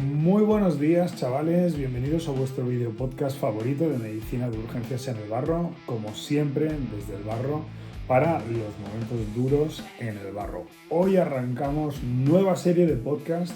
Muy buenos días, chavales, bienvenidos a vuestro video podcast favorito de medicina de urgencias en el barro, como siempre desde el barro para los momentos duros en el barro. Hoy arrancamos nueva serie de podcast,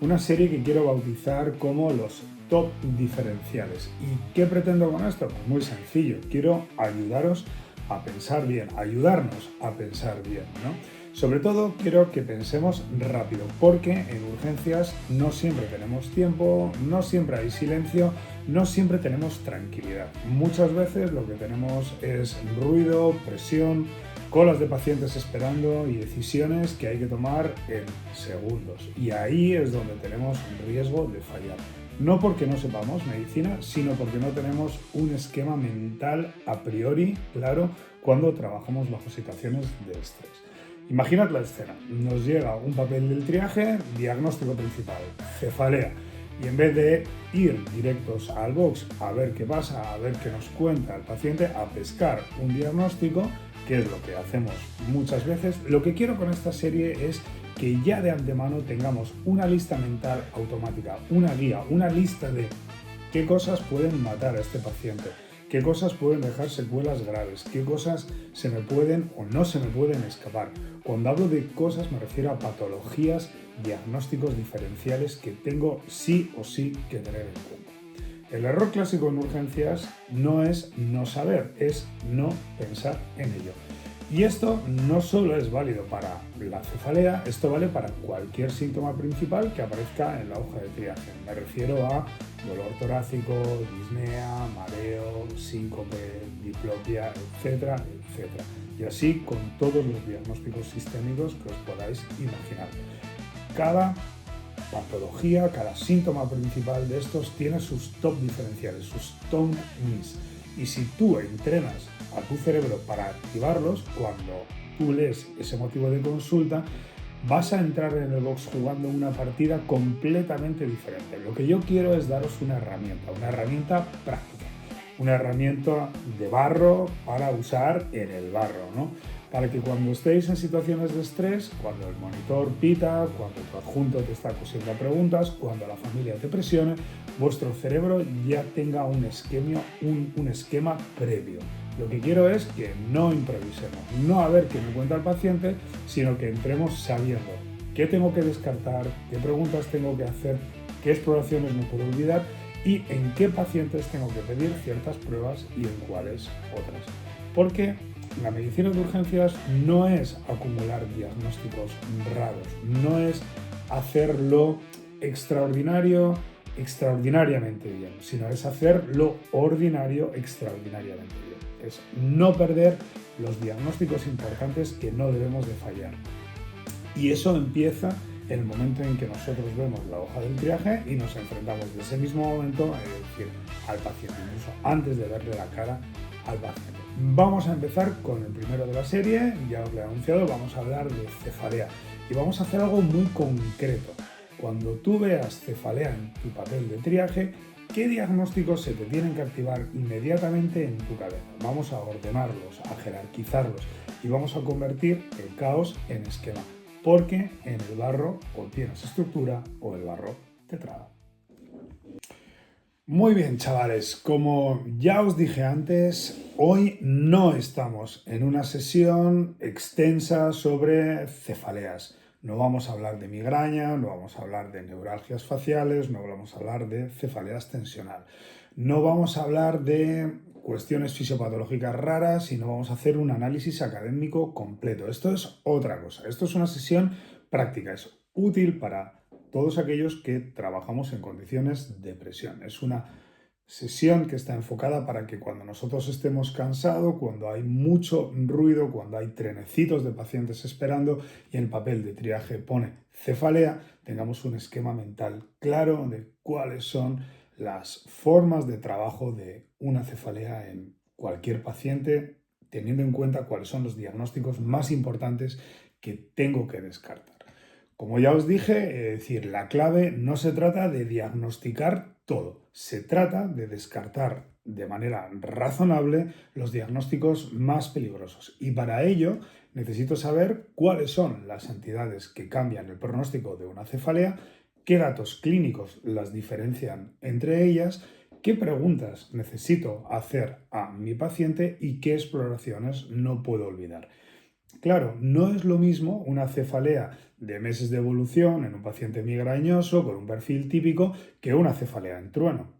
una serie que quiero bautizar como los top diferenciales. ¿Y qué pretendo con esto? Pues muy sencillo, quiero ayudaros a pensar bien, ayudarnos a pensar bien, ¿no? Sobre todo quiero que pensemos rápido, porque en urgencias no siempre tenemos tiempo, no siempre hay silencio, no siempre tenemos tranquilidad. Muchas veces lo que tenemos es ruido, presión, colas de pacientes esperando y decisiones que hay que tomar en segundos. Y ahí es donde tenemos un riesgo de fallar. No porque no sepamos medicina, sino porque no tenemos un esquema mental a priori claro cuando trabajamos bajo situaciones de estrés. Imaginad la escena, nos llega un papel del triaje, diagnóstico principal, cefalea, y en vez de ir directos al box a ver qué pasa, a ver qué nos cuenta el paciente, a pescar un diagnóstico, que es lo que hacemos muchas veces, lo que quiero con esta serie es que ya de antemano tengamos una lista mental automática, una guía, una lista de qué cosas pueden matar a este paciente, qué cosas pueden dejar secuelas graves, qué cosas se me pueden o no se me pueden escapar. Cuando hablo de cosas me refiero a patologías, diagnósticos diferenciales que tengo sí o sí que tener en cuenta. El error clásico en urgencias no es no saber, es no pensar en ello. Y esto no solo es válido para la cefalea, esto vale para cualquier síntoma principal que aparezca en la hoja de triaje. Me refiero a dolor torácico, disnea, mareo, síncope, diplopia, etcétera, etcétera. Y así con todos los diagnósticos sistémicos que os podáis imaginar. Cada patología, cada síntoma principal de estos tiene sus top diferenciales, sus top miss. Y si tú entrenas a tu cerebro para activarlos, cuando tú lees ese motivo de consulta, vas a entrar en el box jugando una partida completamente diferente. Lo que yo quiero es daros una herramienta práctica, una herramienta de barro para usar en el barro, ¿no? Para que cuando estéis en situaciones de estrés, cuando el monitor pita, cuando tu adjunto te está cosiendo preguntas, cuando la familia te presione, vuestro cerebro ya tenga un esquema previo. Lo que quiero es que no improvisemos, no a ver qué me cuenta el paciente, sino que entremos sabiendo qué tengo que descartar, qué preguntas tengo que hacer, qué exploraciones me puedo olvidar y en qué pacientes tengo que pedir ciertas pruebas y en cuáles otras. Porque la medicina de urgencias no es acumular diagnósticos raros, no es hacerlo extraordinariamente bien, sino es hacer lo ordinario extraordinariamente bien. Es no perder los diagnósticos importantes que no debemos de fallar. Y eso empieza en el momento en que nosotros vemos la hoja del triaje y nos enfrentamos de ese mismo momento, es decir, al paciente, incluso antes de verle la cara al paciente. Vamos a empezar con el primero de la serie, ya os lo he anunciado, vamos a hablar de cefalea y vamos a hacer algo muy concreto. Cuando tú veas cefalea en tu papel de triaje, ¿qué diagnósticos se te tienen que activar inmediatamente en tu cabeza? Vamos a ordenarlos, a jerarquizarlos y vamos a convertir el caos en esquema, porque en el barro o tienes estructura o el barro te traga. Muy bien, chavales, como ya os dije antes, hoy no estamos en una sesión extensa sobre cefaleas. No vamos a hablar de migraña, no vamos a hablar de neuralgias faciales, no vamos a hablar de cefaleas tensional. No vamos a hablar de cuestiones fisiopatológicas raras, sino vamos a hacer un análisis académico completo. Esto es otra cosa, esto es una sesión práctica, es útil para todos aquellos que trabajamos en condiciones de presión. Es una sesión que está enfocada para que cuando nosotros estemos cansados, cuando hay mucho ruido, cuando hay trenecitos de pacientes esperando y el papel de triaje pone cefalea, tengamos un esquema mental claro de cuáles son las formas de trabajo de una cefalea en cualquier paciente, teniendo en cuenta cuáles son los diagnósticos más importantes que tengo que descartar. Como ya os dije, es decir, la clave no se trata de diagnosticar todo, se trata de descartar de manera razonable los diagnósticos más peligrosos. Y para ello necesito saber cuáles son las entidades que cambian el pronóstico de una cefalea, qué datos clínicos las diferencian entre ellas, qué preguntas necesito hacer a mi paciente y qué exploraciones no puedo olvidar. Claro, no es lo mismo una cefalea de meses de evolución en un paciente migrañoso con un perfil típico que una cefalea en trueno.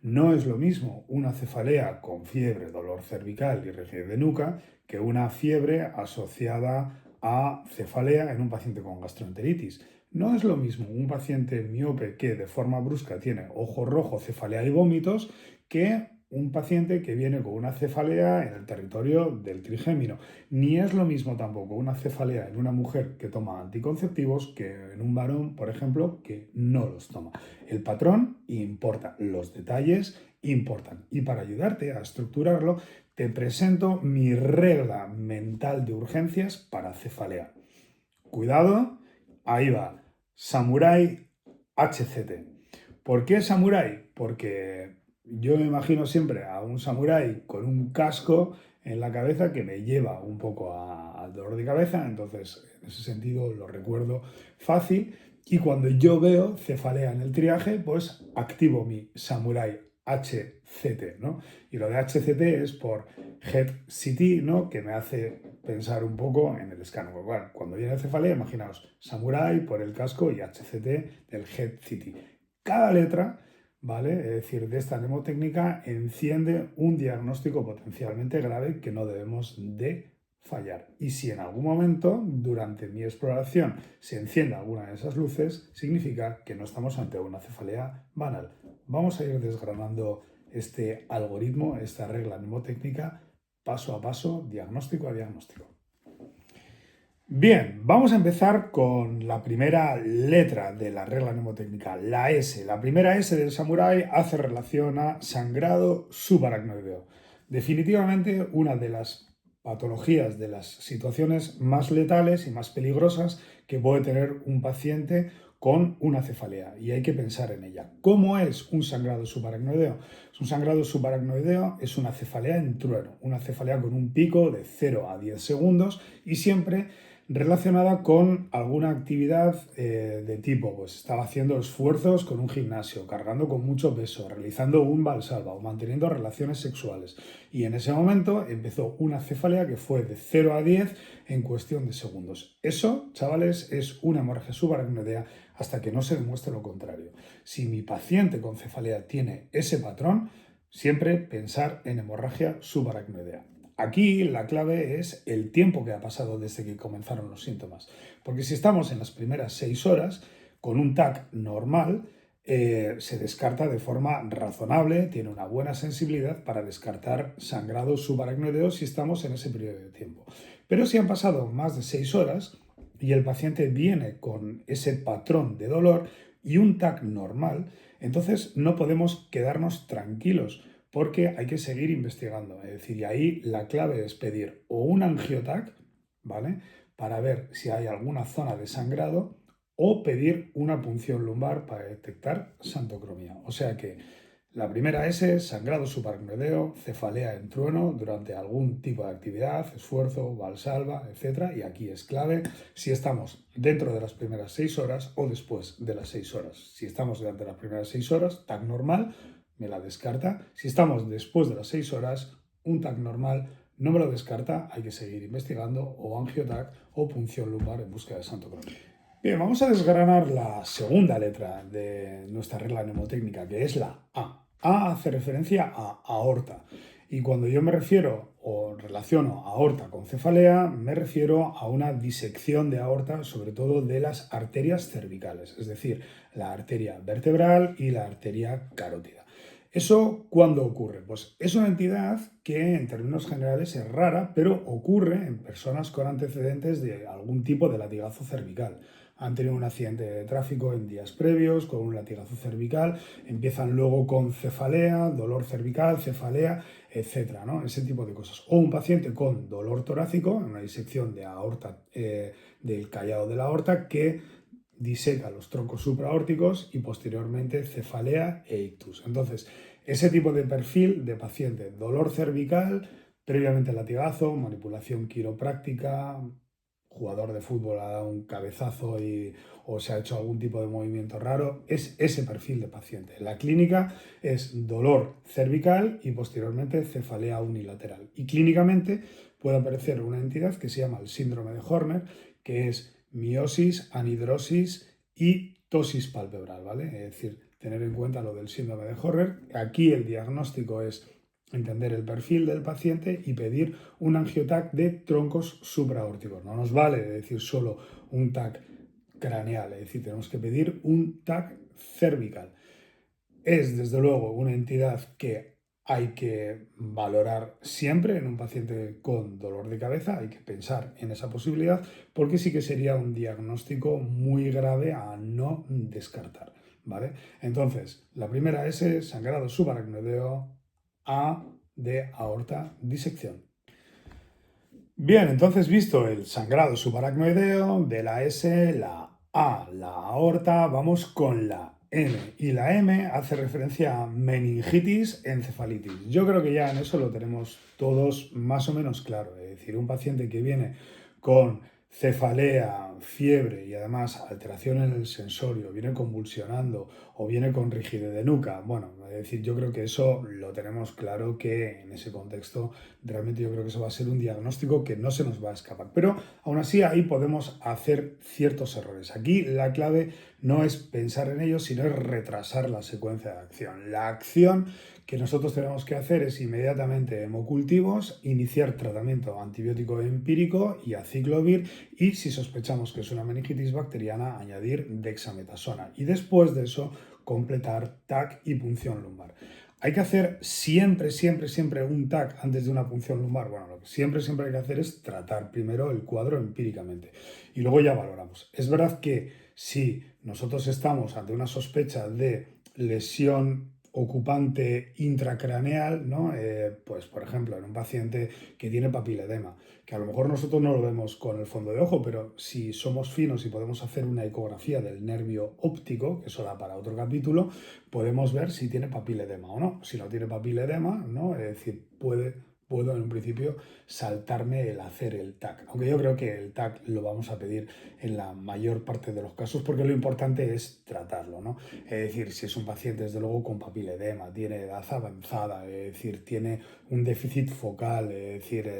No es lo mismo una cefalea con fiebre, dolor cervical y rigidez de nuca que una fiebre asociada a cefalea en un paciente con gastroenteritis. No es lo mismo un paciente miope que de forma brusca tiene ojo rojo, cefalea y vómitos que un paciente que viene con una cefalea en el territorio del trigémino. Ni es lo mismo tampoco una cefalea en una mujer que toma anticonceptivos que en un varón, por ejemplo, que no los toma. El patrón importa, los detalles importan. Y para ayudarte a estructurarlo, te presento mi regla mental de urgencias para cefalea. Cuidado, ahí va. Samurai HCT. ¿Por qué samurái? Porque yo me imagino siempre a un samurái con un casco en la cabeza que me lleva un poco al dolor de cabeza, entonces en ese sentido lo recuerdo fácil. Y cuando yo veo cefalea en el triaje, pues activo mi samurái HCT, ¿no? Y lo de HCT es por Head CT, ¿no? Que me hace pensar un poco en el escáner. Bueno, cuando viene cefalea, imaginaos, samurái por el casco y HCT del Head CT. Cada letra, ¿vale? Es decir, de esta mnemotécnica enciende un diagnóstico potencialmente grave que no debemos de fallar. Y si en algún momento, durante mi exploración, se enciende alguna de esas luces, significa que no estamos ante una cefalea banal. Vamos a ir desgranando este algoritmo, esta regla mnemotécnica, paso a paso, diagnóstico a diagnóstico. Bien, vamos a empezar con la primera letra de la regla mnemotécnica, la S. La primera S del samurái hace relación a sangrado subaracnoideo. Definitivamente una de las patologías, de las situaciones más letales y más peligrosas que puede tener un paciente con una cefalea, y hay que pensar en ella. ¿Cómo es un sangrado subaracnoideo? Un sangrado subaracnoideo es una cefalea en trueno, una cefalea con un pico de 0 a 10 segundos y siempre relacionada con alguna actividad de tipo, pues estaba haciendo esfuerzos con un gimnasio, cargando con mucho peso, realizando un valsalva o manteniendo relaciones sexuales. Y en ese momento empezó una cefalea que fue de 0 a 10 en cuestión de segundos. Eso, chavales, es una hemorragia subaracnoidea hasta que no se demuestre lo contrario. Si mi paciente con cefalea tiene ese patrón, siempre pensar en hemorragia subaracnoidea. Aquí la clave es el tiempo que ha pasado desde que comenzaron los síntomas. Porque si estamos en las primeras 6 horas, con un TAC normal, se descarta de forma razonable, tiene una buena sensibilidad para descartar sangrado subaracnoideo si estamos en ese periodo de tiempo. Pero si han pasado más de 6 horas y el paciente viene con ese patrón de dolor y un TAC normal, entonces no podemos quedarnos tranquilos porque hay que seguir investigando. Es decir, y ahí la clave es pedir o un angiotac, ¿vale? Para ver si hay alguna zona de sangrado, o pedir una punción lumbar para detectar xantocromía. O sea que la primera S, sangrado subaracnoideo, cefalea en trueno durante algún tipo de actividad, esfuerzo, valsalva, etc. Y aquí es clave si estamos dentro de las primeras 6 horas o después de las 6 horas. Si estamos durante las primeras 6 horas, TAC normal, me la descarta. Si estamos después de las 6 horas, un TAC normal no me lo descarta, hay que seguir investigando, o angiotac o punción lumbar en busca de xantocromía. Bien, vamos a desgranar la segunda letra de nuestra regla mnemotécnica, que es la A. A hace referencia a aorta. Y cuando yo me refiero o relaciono aorta con cefalea, me refiero a una disección de aorta, sobre todo de las arterias cervicales, es decir, la arteria vertebral y la arteria carótida. ¿Eso cuándo ocurre? Pues es una entidad que en términos generales es rara, pero ocurre en personas con antecedentes de algún tipo de latigazo cervical. Han tenido un accidente de tráfico en días previos con un latigazo cervical, empiezan luego con cefalea, dolor cervical, cefalea, etcétera, ¿no? Ese tipo de cosas. O un paciente con dolor torácico, una disección de aorta, del callado de la aorta, que diseca los troncos supraórticos y posteriormente cefalea e ictus. Entonces, ese tipo de perfil de paciente, dolor cervical, previamente latigazo, manipulación quiropráctica, jugador de fútbol ha dado un cabezazo o se ha hecho algún tipo de movimiento raro, es ese perfil de paciente. La clínica es dolor cervical y posteriormente cefalea unilateral. Y clínicamente puede aparecer una entidad que se llama el síndrome de Horner, que es miosis, anhidrosis y tosis palpebral, ¿vale? Es decir, tener en cuenta lo del síndrome de Horner. Aquí el diagnóstico es entender el perfil del paciente y pedir un angiotac de troncos supraórticos. No nos vale decir solo un TAC craneal, es decir, tenemos que pedir un TAC cervical. Es desde luego una entidad que hay que valorar siempre en un paciente con dolor de cabeza, hay que pensar en esa posibilidad porque sí que sería un diagnóstico muy grave a no descartar, ¿vale? Entonces, la primera S, sangrado subaracnoideo, A de aorta, disección. Bien, entonces visto el sangrado subaracnoideo, de la S, la A, la aorta, vamos con la M. Y la M hace referencia a meningitis, encefalitis. Yo creo que ya en eso lo tenemos todos más o menos claro. Es decir, un paciente que viene con cefalea, fiebre y además alteración en el sensorio, viene convulsionando o viene con rigidez de nuca. Bueno, es decir, yo creo que eso lo tenemos claro que en ese contexto realmente yo creo que eso va a ser un diagnóstico que no se nos va a escapar. Pero aún así ahí podemos hacer ciertos errores. Aquí la clave no es pensar en ello, sino es retrasar la secuencia de acción. La acción que nosotros tenemos que hacer es inmediatamente hemocultivos, iniciar tratamiento antibiótico empírico y aciclovir y si sospechamos que es una meningitis bacteriana añadir dexametasona y después de eso completar TAC y punción lumbar. ¿Hay que hacer siempre un TAC antes de una punción lumbar? Bueno, lo que siempre hay que hacer es tratar primero el cuadro empíricamente y luego ya valoramos. Es verdad que si nosotros estamos ante una sospecha de lesión ocupante intracraneal, ¿no? Pues por ejemplo, en un paciente que tiene papiledema, que a lo mejor nosotros no lo vemos con el fondo de ojo, pero si somos finos y podemos hacer una ecografía del nervio óptico, que eso da para otro capítulo, podemos ver si tiene papiledema o no. Si no tiene papiledema, ¿no? Es decir, puedo en un principio saltarme el hacer el TAC. Aunque yo creo que el TAC lo vamos a pedir en la mayor parte de los casos porque lo importante es tratarlo, ¿no? Es decir, si es un paciente desde luego con papiledema, tiene edad avanzada, es decir, tiene un déficit focal, es decir,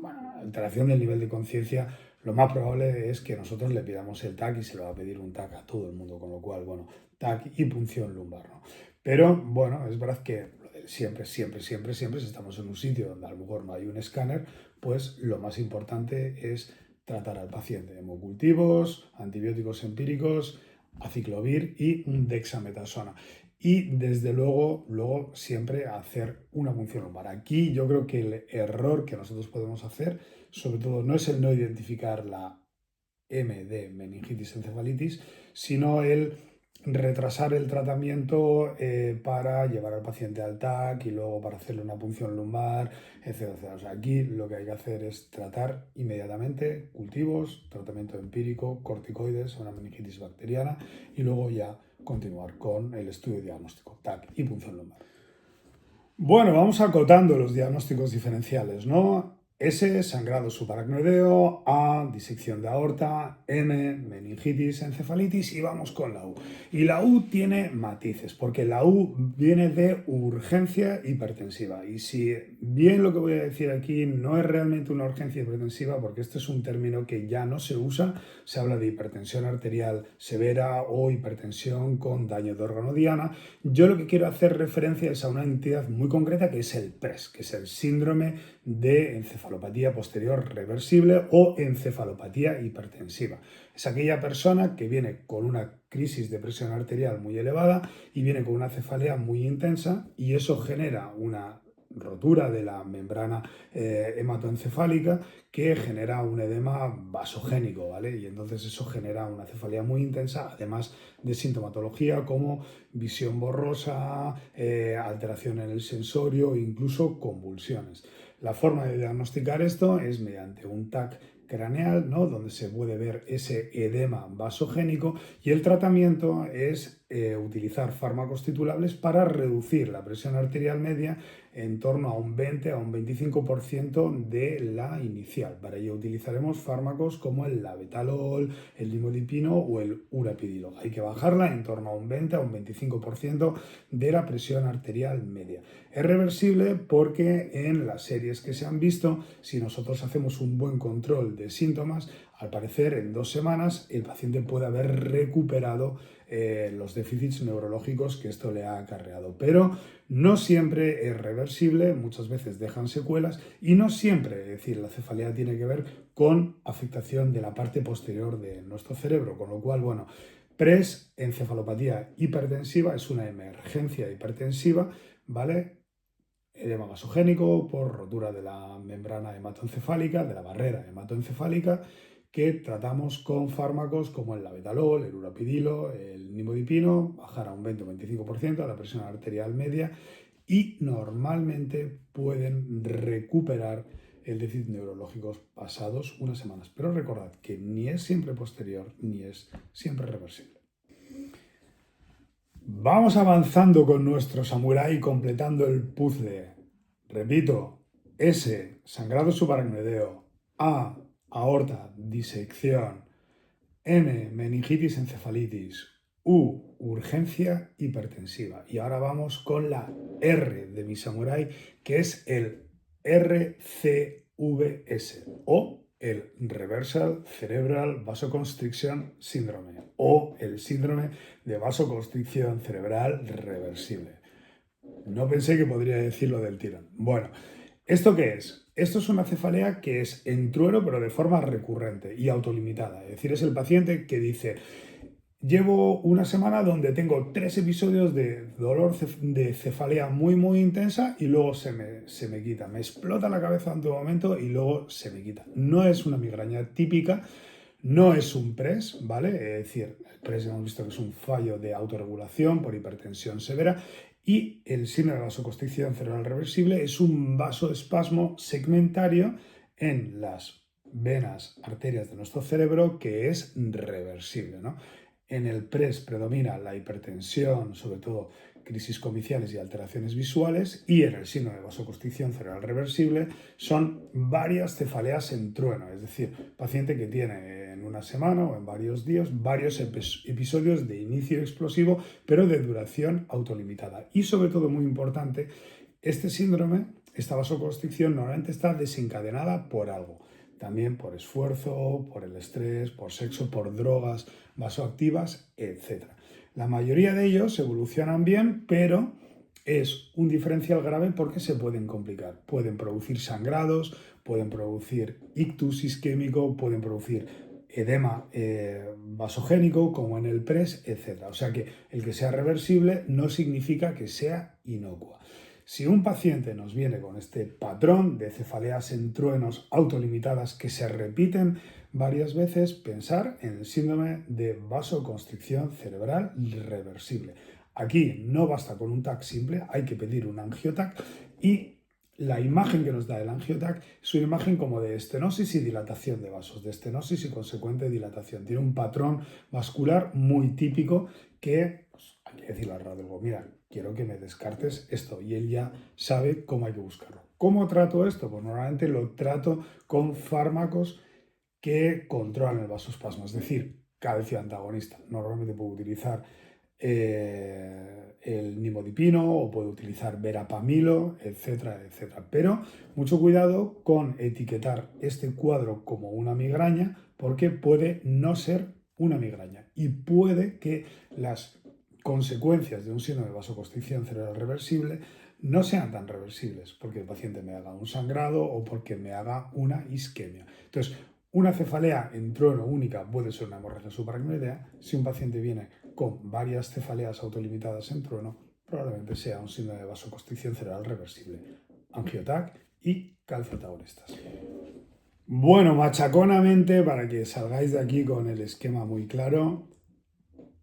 bueno, alteración del nivel de conciencia, lo más probable es que nosotros le pidamos el TAC y se lo va a pedir un TAC a todo el mundo, con lo cual, bueno, TAC y punción lumbar, ¿no? Pero bueno, es verdad que siempre, si estamos en un sitio donde a lo mejor no hay un escáner, pues lo más importante es tratar al paciente. Hemocultivos, antibióticos empíricos, aciclovir y dexametasona. Y desde luego siempre hacer una punción lumbar. Aquí yo creo que el error que nosotros podemos hacer, sobre todo, no es el no identificar la M de meningitis encefalitis, sino el retrasar el tratamiento para llevar al paciente al TAC y luego para hacerle una punción lumbar, etcétera. O sea, aquí lo que hay que hacer es tratar inmediatamente cultivos, tratamiento empírico, corticoides, una meningitis bacteriana y luego ya continuar con el estudio diagnóstico, TAC y punción lumbar. Bueno, vamos acotando los diagnósticos diferenciales, ¿no? S, sangrado subaracnoideo, A, disección de aorta, M, meningitis, encefalitis y vamos con la U. Y la U tiene matices, porque la U viene de urgencia hipertensiva. Y si bien lo que voy a decir aquí no es realmente una urgencia hipertensiva, porque este es un término que ya no se usa, se habla de hipertensión arterial severa o hipertensión con daño de órgano diana, yo lo que quiero hacer referencia es a una entidad muy concreta que es el PRES, que es el síndrome de encefalopatía posterior reversible o encefalopatía hipertensiva. Es aquella persona que viene con una crisis de presión arterial muy elevada y viene con una cefalea muy intensa y eso genera una rotura de la membrana hematoencefálica que genera un edema vasogénico, ¿vale? Y entonces eso genera una cefalea muy intensa, además de sintomatología como visión borrosa, alteración en el sensorio e incluso convulsiones. La forma de diagnosticar esto es mediante un TAC craneal, ¿no? Donde se puede ver ese edema vasogénico, y el tratamiento es utilizar fármacos titulables para reducir la presión arterial media en torno a un 20 a un 25% de la inicial. Para ello utilizaremos fármacos como el labetalol, el nimodipino o el urapidilo. Hay que bajarla en torno a un 20 a un 25% de la presión arterial media. Es reversible porque en las series que se han visto, si nosotros hacemos un buen control de síntomas, al parecer en 2 semanas el paciente puede haber recuperado los déficits neurológicos que esto le ha acarreado. Pero no siempre es reversible, muchas veces dejan secuelas y no siempre, es decir, la cefalea tiene que ver con afectación de la parte posterior de nuestro cerebro, con lo cual, bueno, encefalopatía hipertensiva es una emergencia hipertensiva, ¿vale? Edema vasogénico por rotura de la membrana hematoencefálica, de la barrera hematoencefálica, que tratamos con fármacos como el labetalol, el urapidilo, el nimodipino, bajar a un 20 o 25% la presión arterial media, y normalmente pueden recuperar el déficit neurológico pasados unas semanas. Pero recordad que ni es siempre posterior ni es siempre reversible. Vamos avanzando con nuestro samurái, completando el puzzle. Repito, S, sangrado subaracnoideo. A, aorta, disección. M, meningitis encefalitis. U, urgencia hipertensiva. Y ahora vamos con la R de mi samurái, que es el RCVS o el Reversal Cerebral Vasoconstriction Syndrome o el síndrome de vasoconstricción cerebral reversible. No pensé que podría decirlo del tirón. Bueno, ¿esto qué es? Esto es una cefalea que es en trueno, pero de forma recurrente y autolimitada. Es decir, es el paciente que dice: llevo una semana donde tengo 3 episodios de dolor de cefalea muy intensa y luego se me quita. Me explota la cabeza en todo momento y luego se me quita. No es una migraña típica, no es un PRES, ¿vale? Es decir, el PRES hemos visto que es un fallo de autorregulación por hipertensión severa, y el síndrome de vasoconstricción cerebral reversible es un vasoespasmo segmentario en las venas, arterias de nuestro cerebro que es reversible, ¿no? En el PRES predomina la hipertensión, sobre todo crisis comiciales y alteraciones visuales, y en el síndrome de vasoconstricción cerebral reversible son varias cefaleas en trueno, es decir, paciente que tiene en una semana o en varios días varios episodios de inicio explosivo, pero de duración autolimitada. Y sobre todo, muy importante, este síndrome, esta vasoconstricción normalmente está desencadenada por algo. También por esfuerzo, por el estrés, por sexo, por drogas vasoactivas, etc. La mayoría de ellos evolucionan bien, pero es un diferencial grave porque se pueden complicar. Pueden producir sangrados, pueden producir ictus isquémico, pueden producir edema vasogénico, como en el PRES, etc. O sea que el que sea reversible no significa que sea inocua. Si un paciente nos viene con este patrón de cefaleas en truenos autolimitadas que se repiten varias veces, pensar en el síndrome de vasoconstricción cerebral reversible. Aquí no basta con un TAC simple, hay que pedir un angioTAC, y la imagen que nos da el angioTAC es una imagen como de estenosis y dilatación de vasos, de estenosis y consecuente dilatación. Tiene un patrón vascular muy típico que, pues, hay que decirle al radiólogo: mira, quiero que me descartes esto, y él ya sabe cómo hay que buscarlo. ¿Cómo trato esto? Pues normalmente lo trato con fármacos que controlan el vasoespasmo, es decir, calcio antagonista. Normalmente puedo utilizar el nimodipino o puedo utilizar verapamilo, etcétera, etcétera. Pero mucho cuidado con etiquetar este cuadro como una migraña, porque puede no ser una migraña y puede que las consecuencias de un síndrome de vasoconstricción cerebral reversible no sean tan reversibles, porque el paciente me haga un sangrado o porque me haga una isquemia. Entonces, una cefalea en trueno única puede ser una hemorragia subaracnoidea. Si un paciente viene con varias cefaleas autolimitadas en trueno, probablemente sea un síndrome de vasoconstricción cerebral reversible. Angiotac y calcioantagonistas. Bueno, machaconamente, para que salgáis de aquí con el esquema muy claro: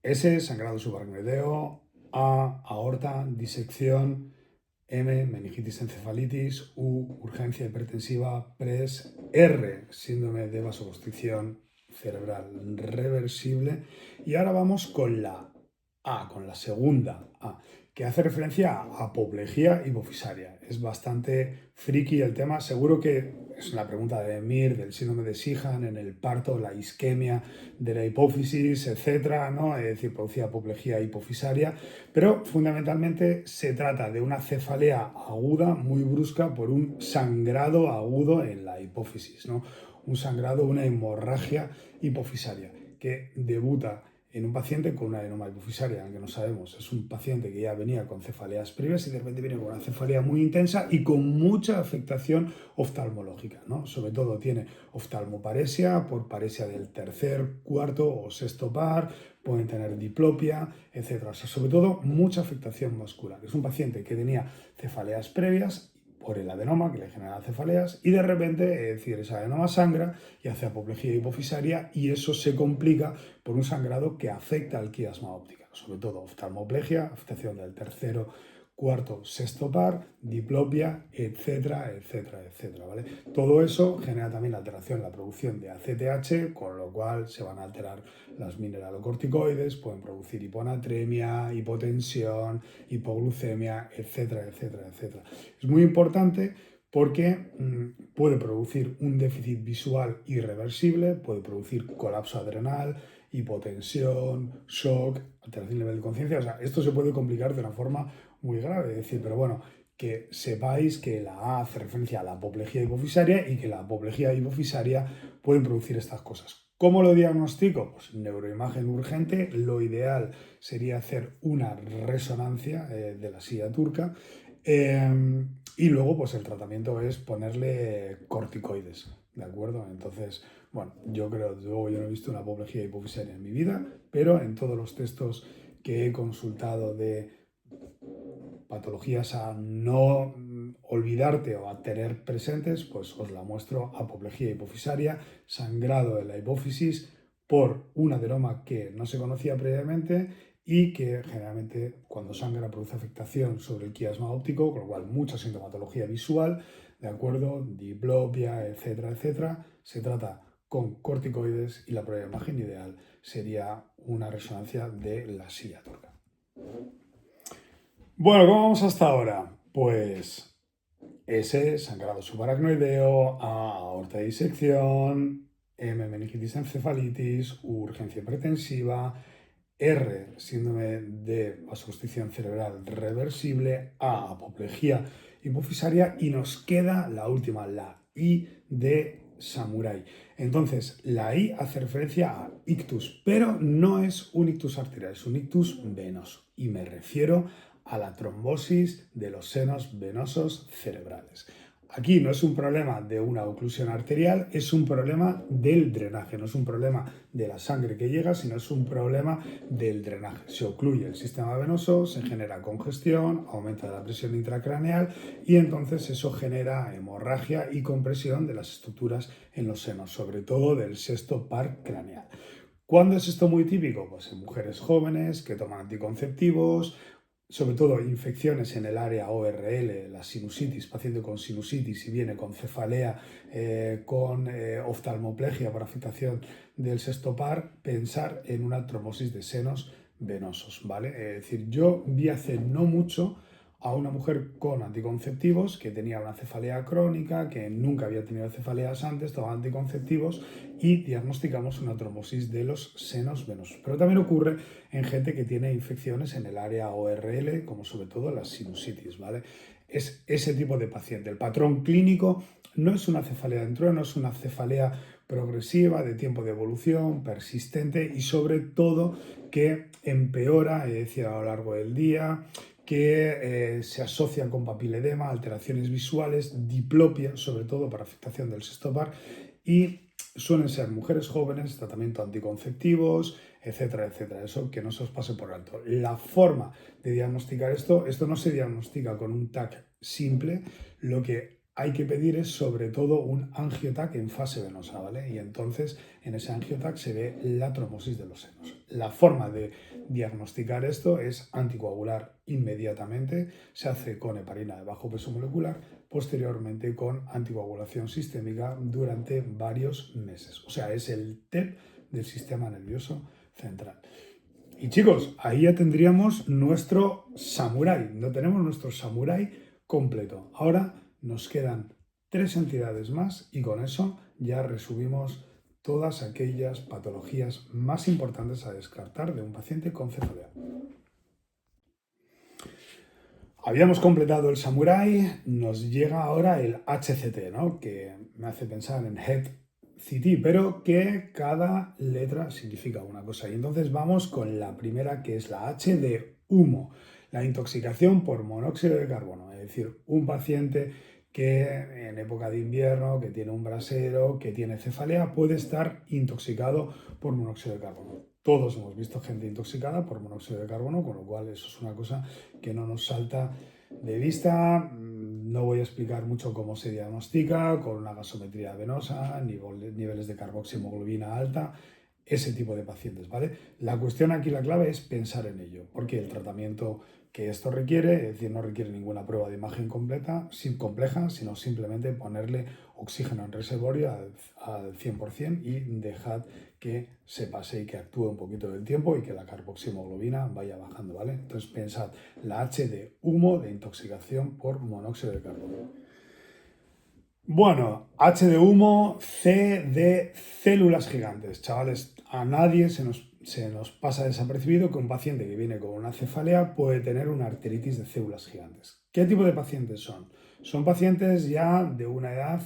S, sangrado subaracnoideo. A, aorta, disección. M, meningitis encefalitis, U, urgencia hipertensiva, PRES, R, síndrome de vasoconstricción cerebral reversible. Y ahora vamos con la A, con la segunda A, que hace referencia a apoplejía hipofisaria. Es bastante friki el tema, seguro que es la pregunta de Mir, del síndrome de Sijam en el parto, la isquemia de la hipófisis, etcétera, ¿no? Es decir, producía apoplejía hipofisaria, pero fundamentalmente se trata de una cefalea aguda muy brusca por un sangrado agudo en la hipófisis, ¿no? Un sangrado, una hemorragia hipofisaria que debuta en un paciente con una adenoma hipofisaria, aunque no sabemos, es un paciente que ya venía con cefaleas previas y de repente viene con una cefalea muy intensa y con mucha afectación oftalmológica, ¿no? Sobre todo tiene oftalmoparesia, por paresia del tercer, cuarto o sexto par, pueden tener diplopia, etc. O sea, sobre todo mucha afectación vascular. Es un paciente que tenía cefaleas previas por el adenoma que le genera cefaleas y de repente, es decir, esa adenoma sangra y hace apoplejía hipofisaria y eso se complica por un sangrado que afecta al quiasma óptica, sobre todo oftalmoplegia, afectación del tercero, cuarto, sexto par, diplopia, etcétera, etcétera, etcétera, ¿vale? Todo eso genera también alteración en la producción de ACTH, con lo cual se van a alterar las mineralocorticoides, pueden producir hiponatremia, hipotensión, hipoglucemia, etcétera, etcétera, etcétera. Es muy importante porque puede producir un déficit visual irreversible, puede producir colapso adrenal, hipotensión, shock, alteración del nivel de conciencia. O sea, esto se puede complicar de una forma muy grave. Es decir, pero bueno, que sepáis que la A hace referencia a la apoplejía hipofisaria y que la apoplejía hipofisaria puede producir estas cosas. ¿Cómo lo diagnostico? Pues neuroimagen urgente. Lo ideal sería hacer una resonancia de la silla turca. Y luego, pues el tratamiento es ponerle corticoides, ¿de acuerdo? Entonces, bueno, yo no he visto una apoplejía hipofisaria en mi vida, pero en todos los textos que he consultado de patologías a no olvidarte o a tener presentes, pues os la muestro: apoplejía hipofisaria, sangrado de la hipófisis por un adenoma que no se conocía previamente y que generalmente cuando sangra produce afectación sobre el quiasma óptico, con lo cual mucha sintomatología visual, ¿de acuerdo? Diplopia, etcétera, etcétera. Se trata con corticoides y la prueba de imagen ideal sería una resonancia de la silla turca. Bueno, ¿cómo vamos hasta ahora? Pues S, sangrado subaracnoideo, A, aorta de disección, M, meningitis encefalitis, U, urgencia hipertensiva, R, síndrome de vasoconstricción cerebral reversible, A, apoplejía hipofisaria y nos queda la última, la I de Samurai. Entonces, la I hace referencia a ictus, pero no es un ictus arterial, es un ictus venoso. Y me refiero a la trombosis de los senos venosos cerebrales. Aquí no es un problema de una oclusión arterial, es un problema del drenaje, no es un problema de la sangre que llega, sino es un problema del drenaje. Se ocluye el sistema venoso, se genera congestión, aumenta la presión intracraneal y entonces eso genera hemorragia y compresión de las estructuras en los senos, sobre todo del sexto par craneal. ¿Cuándo es esto muy típico? Pues en mujeres jóvenes que toman anticonceptivos, sobre todo infecciones en el área ORL, la sinusitis, paciente con sinusitis y viene con cefalea, con oftalmoplegia por afectación del sexto par, pensar en una trombosis de senos venosos, ¿vale? Es decir, yo vi hace no mucho a una mujer con anticonceptivos que tenía una cefalea crónica, que nunca había tenido cefaleas antes, tomaba anticonceptivos y diagnosticamos una trombosis de los senos venosos. Pero también ocurre en gente que tiene infecciones en el área ORL, como sobre todo la sinusitis, ¿vale? Es ese tipo de paciente. El patrón clínico no es una cefalea de entrueno, es una cefalea progresiva, de tiempo de evolución, persistente y sobre todo que empeora, es decir, a lo largo del día, que se asocian con papiledema, alteraciones visuales, diplopia, sobre todo para afectación del sexto par, y suelen ser mujeres jóvenes, tratamiento anticonceptivos, etcétera, etcétera. Eso que no se os pase por alto. La forma de diagnosticar esto no se diagnostica con un TAC simple. Lo que hay que pedir es sobre todo un angiotac en fase venosa, ¿vale? Y entonces en ese angiotac se ve la trombosis de los senos. La forma de diagnosticar esto es anticoagular inmediatamente, se hace con heparina de bajo peso molecular, posteriormente con anticoagulación sistémica durante varios meses. O sea, es el TEP del sistema nervioso central. Y chicos, ahí ya tendríamos nuestro samurái, no tenemos nuestro samurái completo. Ahora nos quedan 3 entidades más y con eso ya resumimos todas aquellas patologías más importantes a descartar de un paciente con cefalea. Habíamos completado el samurái, nos llega ahora el HCT, ¿no? Que me hace pensar en Head CT, pero que cada letra significa una cosa. Y entonces vamos con la primera, que es la H de humo, la intoxicación por monóxido de carbono. Es decir, un paciente que en época de invierno, que tiene un brasero, que tiene cefalea, puede estar intoxicado por monóxido de carbono. Todos hemos visto gente intoxicada por monóxido de carbono, con lo cual eso es una cosa que no nos salta de vista. No voy a explicar mucho cómo se diagnostica, con una gasometría venosa, niveles de carboxiemoglobina alta, ese tipo de pacientes, ¿vale? La cuestión aquí, la clave es pensar en ello, porque el tratamiento que esto requiere, es decir, no requiere ninguna prueba de imagen compleja, sino simplemente ponerle oxígeno en reservorio al 100% y dejad que se pase y que actúe un poquito del tiempo y que la carboxiemoglobina vaya bajando, ¿vale? Entonces pensad, la H de humo, de intoxicación por monóxido de carbono. Bueno, H de humo, C de células gigantes. Chavales, a nadie se nos pasa desapercibido que un paciente que viene con una cefalea puede tener una arteritis de células gigantes. ¿Qué tipo de pacientes son? Son pacientes ya de una edad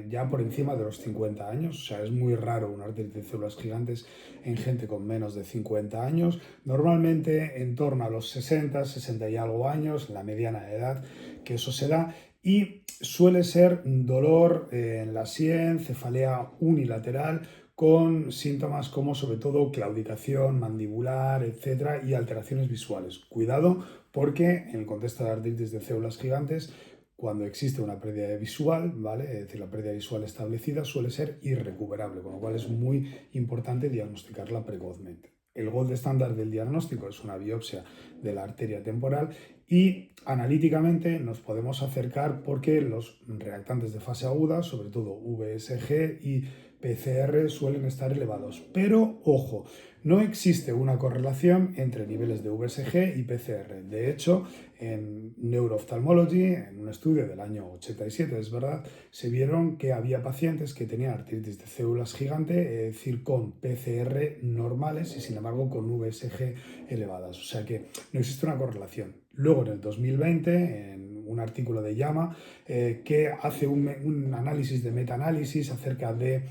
ya por encima de los 50 años, o sea, es muy raro una arteritis de células gigantes en gente con menos de 50 años, normalmente en torno a los 60, 60 y algo años, la mediana de edad que eso se da, y suele ser dolor en la sien, cefalea unilateral, con síntomas como sobre todo claudicación mandibular, etcétera, y alteraciones visuales. Cuidado porque en el contexto de artritis de células gigantes, cuando existe una pérdida visual, ¿vale? Es decir, la pérdida visual establecida suele ser irrecuperable, con lo cual es muy importante diagnosticarla precozmente. El gold estándar del diagnóstico es una biopsia de la arteria temporal y analíticamente nos podemos acercar porque los reactantes de fase aguda, sobre todo VSG y PCR, suelen estar elevados. Pero, ojo, no existe una correlación entre niveles de VSG y PCR. De hecho, en Neuroophthalmology, en un estudio del año 87, es verdad, se vieron que había pacientes que tenían artritis de células gigante, es decir, con PCR normales y sin embargo con VSG elevadas. O sea que no existe una correlación. Luego, en el 2020, en un artículo de JAMA, que hace un análisis de metaanálisis acerca de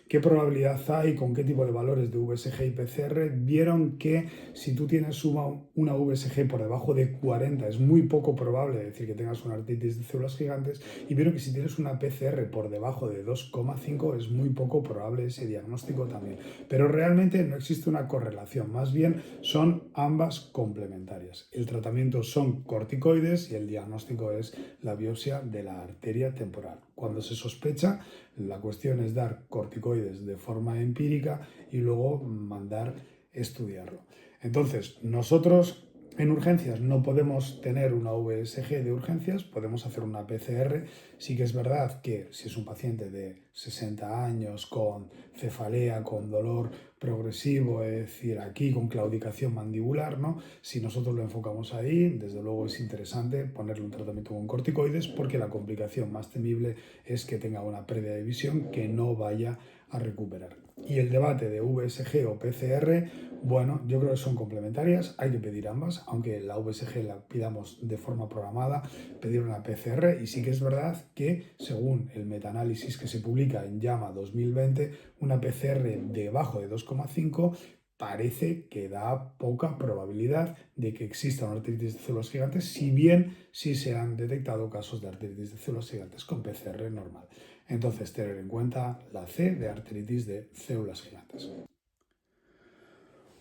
qué probabilidad hay, con qué tipo de valores de VSG y PCR, vieron que si tú tienes una VSG por debajo de 40 es muy poco probable decir que tengas una artritis de células gigantes, y vieron que si tienes una PCR por debajo de 2,5 es muy poco probable ese diagnóstico también. Pero realmente no existe una correlación, más bien son ambas complementarias. El tratamiento son corticoides y el diagnóstico es la biopsia de la arteria temporal. Cuando se sospecha, la cuestión es dar corticoides de forma empírica y luego mandar estudiarlo. Entonces, nosotros en urgencias no podemos tener una VSG de urgencias, podemos hacer una PCR. Sí que es verdad que si es un paciente de 60 años con cefalea, con dolor progresivo, es decir, aquí con claudicación mandibular, ¿no? Si nosotros lo enfocamos ahí, desde luego es interesante ponerle un tratamiento con corticoides porque la complicación más temible es que tenga una pérdida de visión que no vaya a recuperar. Y el debate de VSG o PCR, bueno, yo creo que son complementarias, hay que pedir ambas, aunque la VSG la pidamos de forma programada, pedir una PCR. Y sí que es verdad que, según el metaanálisis que se publica en JAMA 2020, una PCR debajo de 2,5 parece que da poca probabilidad de que exista una artritis de células gigantes, si bien sí se han detectado casos de artritis de células gigantes con PCR normal. Entonces, tener en cuenta la C de artritis de células gigantes.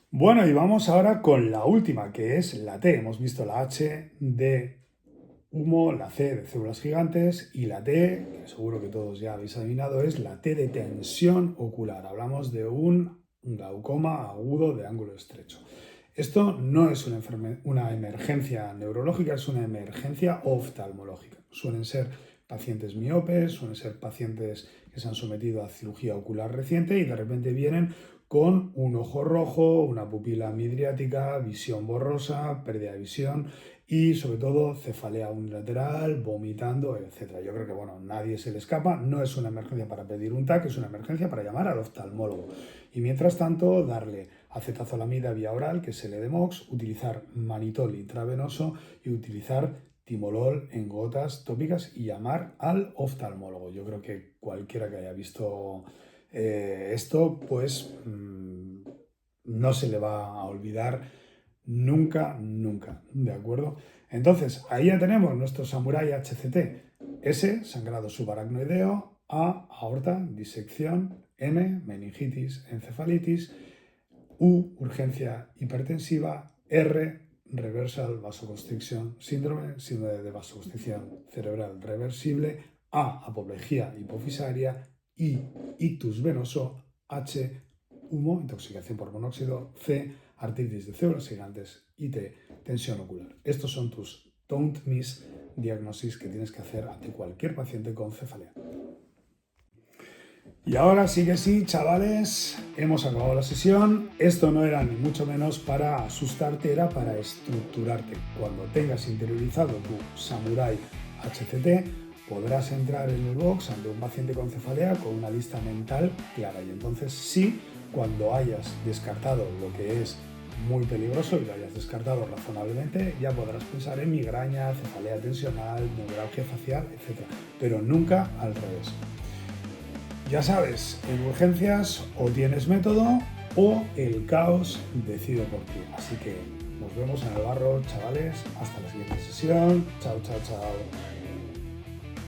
Bueno, y vamos ahora con la última, que es la T. Hemos visto la H de humo, la C de células gigantes y la T, que seguro que todos ya habéis adivinado, es la T de tensión ocular. Hablamos de un glaucoma agudo de ángulo estrecho. Esto no es una emergencia neurológica, es una emergencia oftalmológica. Suelen ser pacientes miopes, suelen ser pacientes que se han sometido a cirugía ocular reciente y de repente vienen con un ojo rojo, una pupila midriática, visión borrosa, pérdida de visión y sobre todo cefalea unilateral, vomitando, etc. Yo creo que nadie se le escapa, no es una emergencia para pedir un TAC, es una emergencia para llamar al oftalmólogo. Y mientras tanto, darle acetazolamida vía oral, que es el Edemox, utilizar manitol intravenoso y utilizar timolol en gotas tópicas y llamar al oftalmólogo. Yo creo que cualquiera que haya visto esto, pues no se le va a olvidar nunca, nunca, ¿de acuerdo? Entonces, ahí ya tenemos nuestro Samurai HCT. S, sangrado subaracnoideo. A, aorta, disección. M, meningitis, encefalitis. U, urgencia hipertensiva. R, reversal vasoconstricción síndrome de vasoconstricción cerebral reversible. A, apoplejía hipofisaria. I, ictus venoso. H, humo, intoxicación por monóxido. C, artritis de células gigantes. Y T, tensión ocular. Estos son tus don't miss diagnosis que tienes que hacer ante cualquier paciente con cefalea. Y ahora sí que sí, chavales, hemos acabado la sesión. Esto no era ni mucho menos para asustarte, era para estructurarte. Cuando tengas interiorizado tu Samurai HCT, podrás entrar en el box ante un paciente con cefalea con una lista mental clara. Y entonces sí, cuando hayas descartado lo que es muy peligroso y lo hayas descartado razonablemente, ya podrás pensar en migraña, cefalea tensional, neuralgia facial, etc. Pero nunca al revés. Ya sabes, en urgencias o tienes método o el caos decide por ti. Así que nos vemos en el barro, chavales. Hasta la siguiente sesión. Chao, chao, chao.